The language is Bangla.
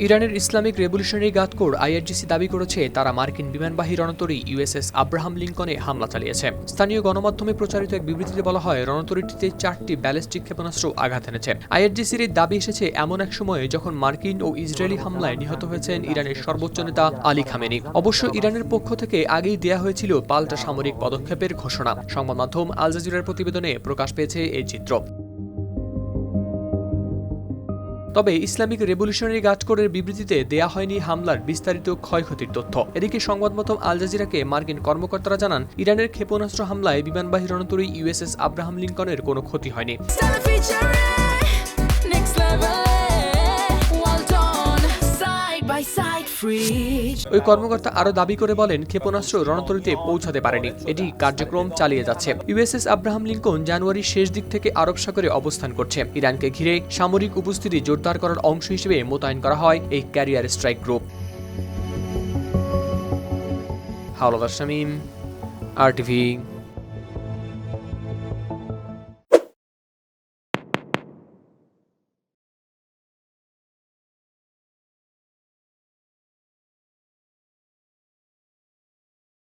ইরানের Islamic revolutionary guard corps IRGC দাবি করেছে তারা মার্কিন বিমানবাহী রণতরী ইউএসএস আব্রাহাম লিঙ্কনে হামলা চালিয়েছে। স্থানীয় গণমাধ্যমে প্রচারিত এক বিবৃতিতে বলা হয়, রণতরীটিতে 4টি ব্যালিস্টিক ক্ষেপণাস্ত্র আঘাত এনেছে। আইআরজিসির এই দাবি এসেছে এমন এক সময়ে যখন মার্কিন ও ইসরায়েলি হামলায় নিহত হয়েছেন ইরানের সর্বোচ্চ নেতা আলী খামেনি। অবশ্য ইরানের পক্ষ থেকে আগেই দেয়া হয়েছিল পাল্টা সামরিক পদক্ষেপের ঘোষণা। সংবাদ মাধ্যম আল জাজিরার প্রতিবেদনে প্রকাশ পেয়েছে এই চিত্র। তবে ইসলামিক রেভলিউশনারি গার্ড কোরের বিবৃতিতে দেয়া হয়নি হামলার বিস্তারিত ক্ষয়ক্ষতির তথ্য। এদিকে সংবাদ মাধ্যম আল জাজিরাকে মার্কিন কর্মকর্তারা জানান, ইরানের ক্ষেপণাস্ত্র হামলায় বিমানবাহী রণতরী ইউএসএস আব্রাহাম লিঙ্কনের কোনো ক্ষতি হয়নি। ওই কর্মকর্তা আরও দাবি করে বলেন, ক্ষেপণাস্ত্র রণতরীতে পৌঁছাতে পারেনি, এটি কার্যক্রম চালিয়ে যাচ্ছে। ইউএসএস আব্রাহাম লিঙ্কন জানুয়ারির শেষ দিক থেকে আরব সাগরে অবস্থান করছে। ইরানকে ঘিরে সামরিক উপস্থিতি জোরদার করার অংশ হিসেবে মোতায়েন করা হয় এই career strike group. Howlader Shamim, RTV।